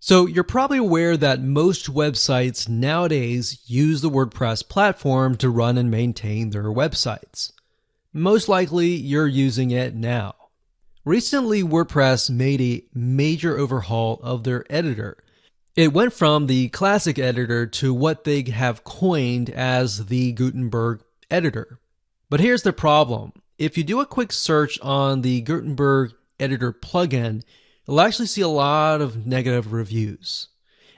So you're probably aware that most websites nowadays use the WordPress platform to run and maintain their websites. Most likely you're using it now. Recently, WordPress made a major overhaul of their editor. It went from the classic editor to what they have coined as the Gutenberg editor. But here's the problem. If you do a quick search on the Gutenberg editor plugin, you'll actually see a lot of negative reviews.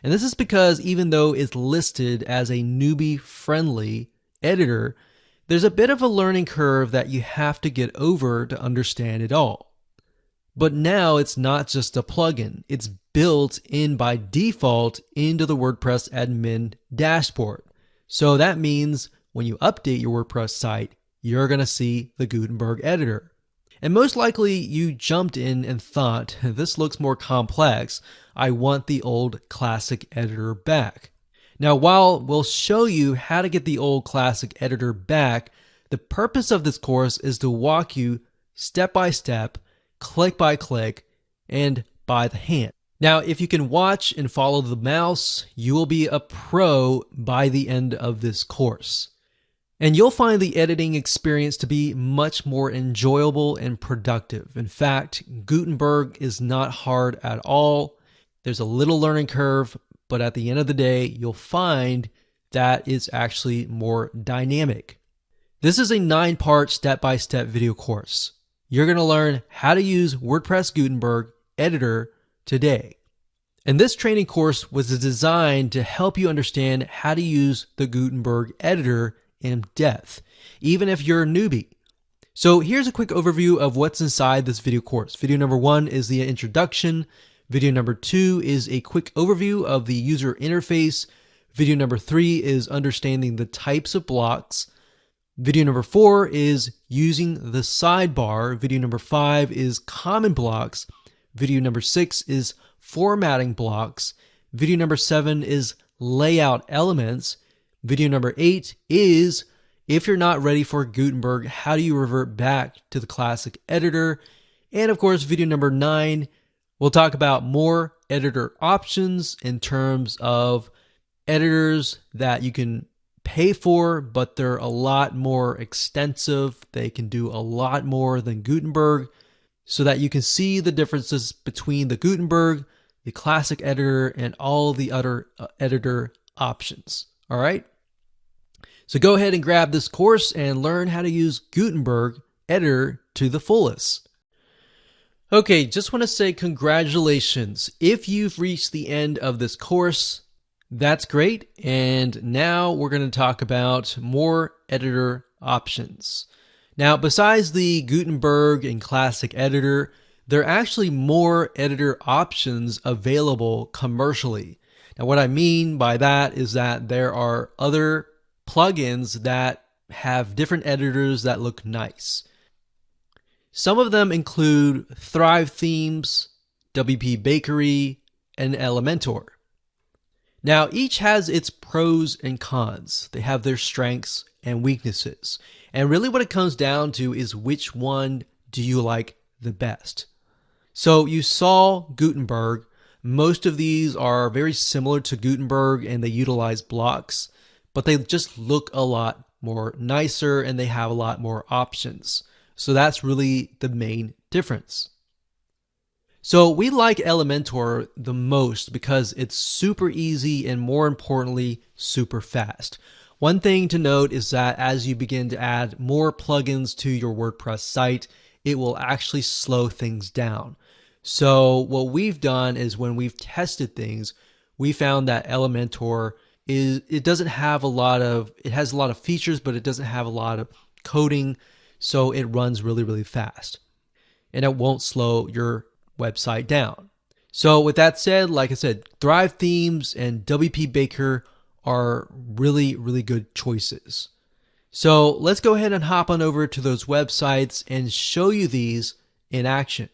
And this is because even though it's listed as a newbie-friendly editor, there's a bit of a learning curve that you have to get over to understand it all. But now it's not just a plugin. It's built in by default into the WordPress admin dashboard. So that means when you update your WordPress site, you're going to see the Gutenberg editor. And most likely you jumped in and thought, this looks more complex. I want the old classic editor back. Now, while we'll show you how to get the old classic editor back, the purpose of this course is to walk you step by step, click by click, and by the hand. Now, if you can watch and follow the mouse, you will be a pro by the end of this course. And you'll find the editing experience to be much more enjoyable and productive. In fact, Gutenberg is not hard at all. There's a little learning curve, but at the end of the day, you'll find that it's actually more dynamic. This is a 9-part step-by-step video course. You're going to learn how to use WordPress Gutenberg editor today. And this training course was designed to help you understand how to use the Gutenberg editor in depth, even if you're a newbie. So here's a quick overview of what's inside this video course. Video number 1 is the introduction. Video number 2 is a quick overview of the user interface. Video number 3 is understanding the types of blocks. Video number 4 is using the sidebar. Video number 5 is common blocks. Video number 6 is formatting blocks. Video number 7 is layout elements. Video number 8 is, if you're not ready for Gutenberg, how do you revert back to the classic editor? And of course, video number 9, we'll talk about more editor options in terms of editors that you can pay for, but they're a lot more extensive. They can do a lot more than Gutenberg, so that you can see the differences between the Gutenberg, the classic editor, and all the other editor options. All right? So go ahead and grab this course and learn how to use Gutenberg editor to the fullest. Okay, just want to say congratulations. If you've reached the end of this course, that's great. And now we're going to talk about more editor options. Now, besides the Gutenberg and classic editor, there are actually more editor options available commercially. Now, what I mean by that is that there are other plugins that have different editors that look nice. Some of them include Thrive Themes, WP Bakery, and Elementor. Now, each has its pros and cons. They have their strengths and weaknesses. And really what it comes down to is which one do you like the best. So you saw Gutenberg. Most of these are very similar to Gutenberg and they utilize blocks, but they just look a lot more nicer and they have a lot more options. So that's really the main difference. So we like Elementor the most because it's super easy and more importantly, super fast. One thing to note is that as you begin to add more plugins to your WordPress site, it will actually slow things down. So what we've done is when we've tested things, we found that Elementor it has a lot of features, but it doesn't have a lot of coding, so it runs really, really fast. And it won't slow your website down. So with that said, like I said, Thrive Themes and WP Baker are really, really good choices. So let's go ahead and hop on over to those websites and show you these in action.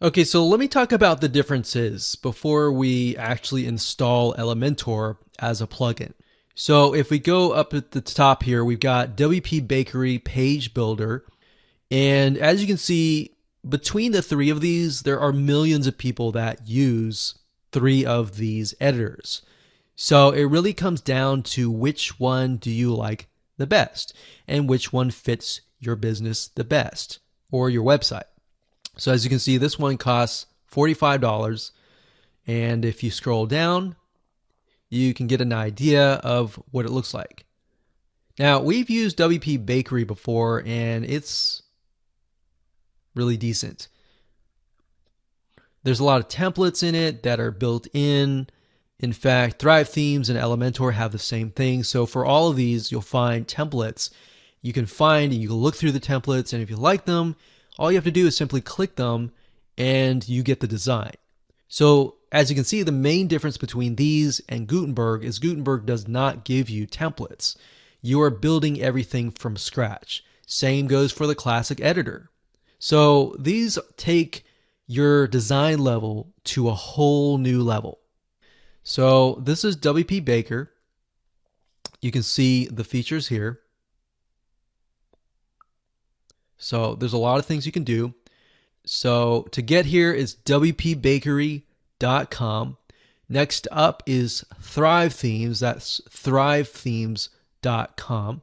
Okay, so let me talk about the differences before we actually install Elementor as a plugin. So if we go up at the top here, we've got WP Bakery Page Builder. And as you can see, between the three of these, there are millions of people that use 3 of these editors. So it really comes down to which one do you like the best and which one fits your business the best or your website. So as you can see, this one costs $45. And if you scroll down, you can get an idea of what it looks like. Now, we've used WP Bakery before, and it's really decent. There's a lot of templates in it that are built in. In fact, Thrive Themes and Elementor have the same thing. So for all of these, you'll find templates. You can find and you can look through the templates, and if you like them, all you have to do is simply click them and you get the design. So as you can see, the main difference between these and Gutenberg is Gutenberg does not give you templates. You are building everything from scratch. Same goes for the classic editor. So these take your design level to a whole new level. So this is WP Baker. You can see the features here. So there's a lot of things you can do. So to get here is wpbakery.com. Next up is Thrive Themes. That's thrivethemes.com.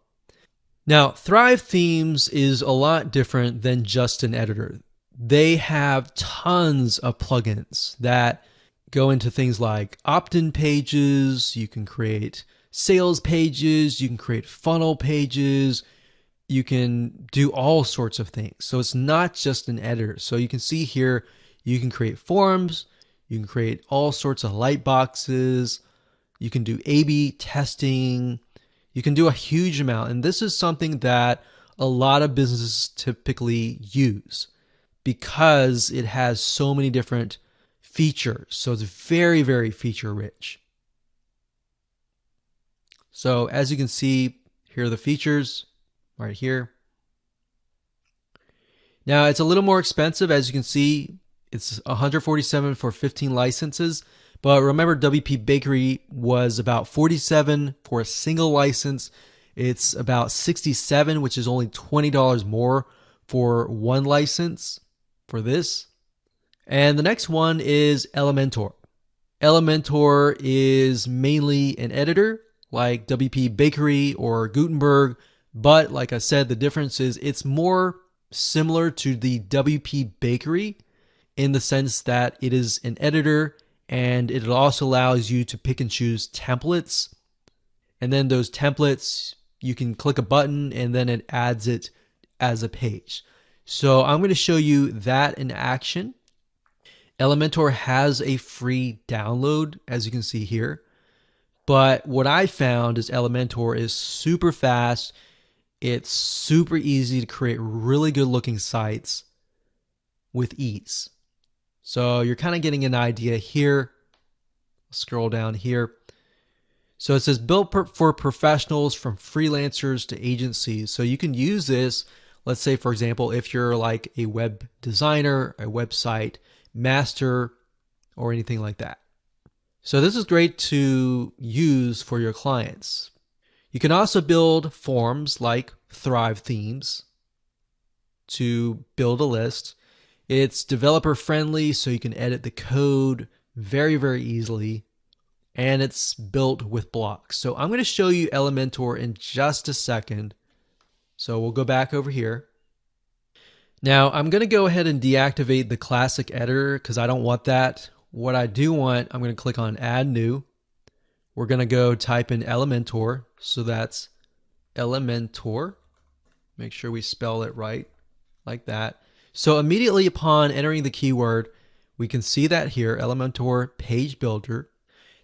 Now, Thrive Themes is a lot different than just an editor. They have tons of plugins that go into things like opt-in pages. You can create sales pages. You can create funnel pages. You can do all sorts of things. So it's not just an editor. So you can see here, you can create forms. You can create all sorts of light boxes. You can do A/B testing. You can do a huge amount. And this is something that a lot of businesses typically use because it has so many different features. So it's very, very feature rich. So as you can see, here are the features right here. Now it's a little more expensive. As you can see, it's $147 for 15 licenses. But remember, WP Bakery was about $47 for a single license. It's about $67, which is only $20 more for one license for this. And the next one is Elementor. Elementor is mainly an editor like WP Bakery or Gutenberg, but like I said, the difference is it's more similar to the WP Bakery in the sense that it is an editor, and it also allows you to pick and choose templates. And then those templates, you can click a button and then it adds it as a page. So I'm going to show you that in action. Elementor has a free download, as you can see here. But what I found is Elementor is super fast. It's super easy to create really good looking sites with ease. So you're kind of getting an idea here. Scroll down here. So it says built for professionals from freelancers to agencies. So you can use this, let's say, for example, if you're like a web designer, a website master, or anything like that. So this is great to use for your clients. You can also build forms like Thrive Themes to build a list. It's developer friendly, so you can edit the code very, very easily. And it's built with blocks. So I'm going to show you Elementor in just a second. So we'll go back over here. Now I'm going to go ahead and deactivate the classic editor because I don't want that. What I do want, I'm going to click on Add New. We're going to go type in Elementor. So that's Elementor. Make sure we spell it right, like that. So immediately upon entering the keyword, we can see that here, Elementor Page Builder.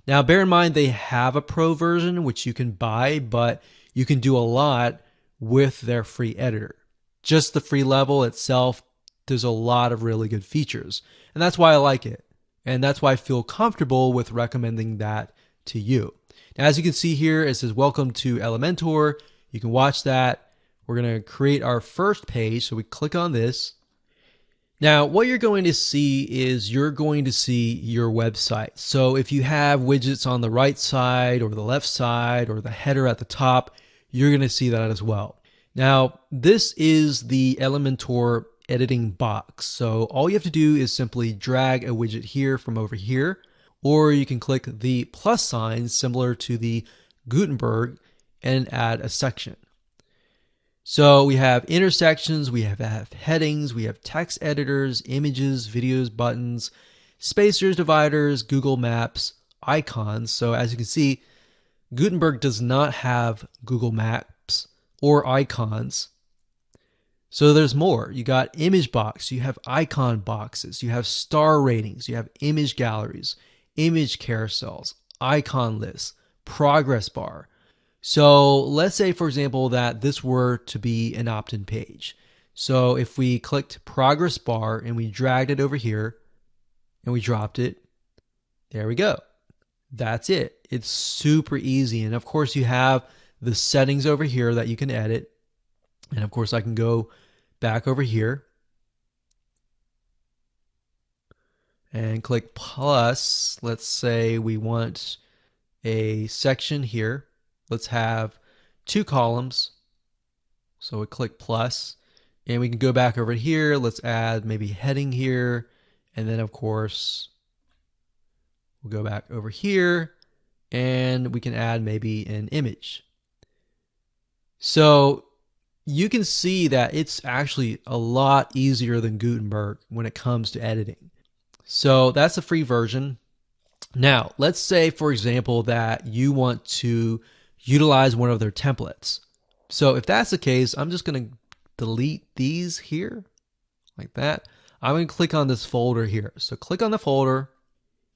Now bear in mind they have a pro version which you can buy, but you can do a lot with their free editor. Just the free level itself, there's a lot of really good features. And that's why I like it. And that's why I feel comfortable with recommending that to you. Now as you can see here, it says welcome to Elementor. You can watch that. We're going to create our first page. So we click on this. Now, what you're going to see is you're going to see your website. So if you have widgets on the right side or the left side or the header at the top, you're going to see that as well. Now, this is the Elementor editing box. So all you have to do is simply drag a widget here from over here, or you can click the plus sign similar to the Gutenberg and add a section. So we have intersections, we have headings, we have text editors, images, videos, buttons, spacers, dividers, Google Maps, icons. So as you can see, Gutenberg does not have Google Maps or icons. So there's more. You got image box, you have icon boxes, you have star ratings, you have image galleries, image carousels, icon lists, progress bar. So let's say, for example, that this were to be an opt-in page. So if we clicked progress bar and we dragged it over here and we dropped it, there we go. That's it. It's super easy. And of course you have the settings over here that you can edit. And of course I can go back over here and click plus. Let's say we want a section here. Let's have 2 columns. So we click plus and we can go back over here. Let's add maybe heading here. And then of course, we'll go back over here and we can add maybe an image. So you can see that it's actually a lot easier than Gutenberg when it comes to editing. So that's a free version. Now, let's say, for example, that you want to utilize one of their templates. So if that's the case, I'm just going to delete these here like that. I'm going to click on this folder here. So click on the folder.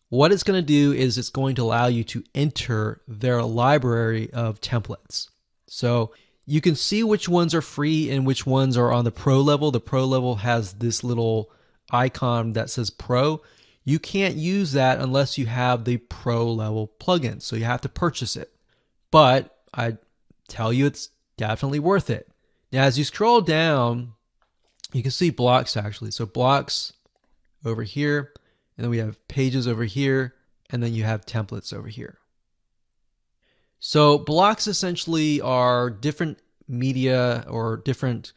What it's going to do is it's going to allow you to enter their library of templates. So you can see which ones are free and which ones are on the pro level. The pro level has this little icon that says pro. You can't use that unless you have the pro level plugin. So you have to purchase it. But I tell you, it's definitely worth it. Now, as you scroll down, you can see blocks actually. So blocks over here, and then we have pages over here, and then you have templates over here. So blocks essentially are different media or different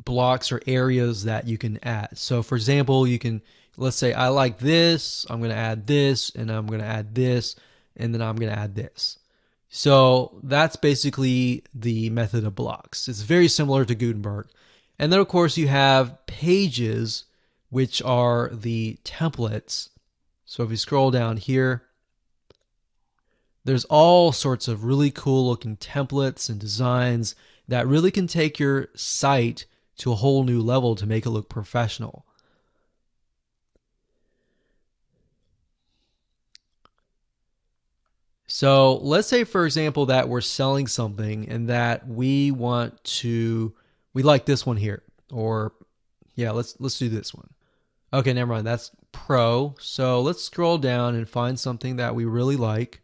blocks or areas that you can add. So for example, you can, let's say I like this, I'm going to add this, and I'm going to add this, and then I'm going to add this. So that's basically the method of blocks. It's very similar to Gutenberg. And then of course you have pages, which are the templates. So if you scroll down here, there's all sorts of really cool looking templates and designs that really can take your site to a whole new level to make it look professional. So let's say, for example, that we're selling something and that we like this one here, or yeah, let's do this one. Okay, never mind. That's pro. So let's scroll down and find something that we really like.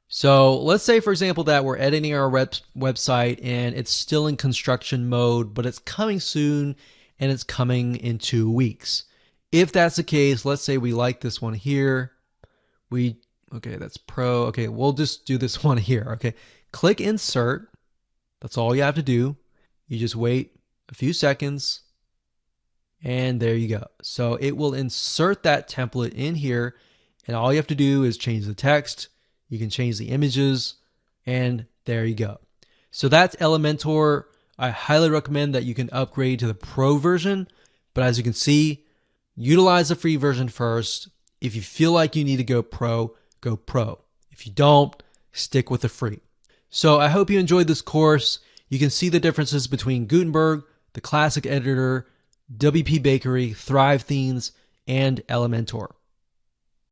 So let's say, for example, that we're editing our website and it's still in construction mode, but it's coming soon and it's coming in 2 weeks. If that's the case, let's say we like this one here. Okay, that's pro. Okay, we'll just do this one here. Okay, click insert. That's all you have to do. You just wait a few seconds and there you go. So it will insert that template in here and all you have to do is change the text. You can change the images and there you go. So that's Elementor. I highly recommend that you can upgrade to the pro version, but as you can see, utilize the free version first. If you feel like you need to go pro, go pro. If you don't, stick with the free. So I hope you enjoyed this course. You can see the differences between Gutenberg, the classic editor, WP Bakery, Thrive Themes, and Elementor.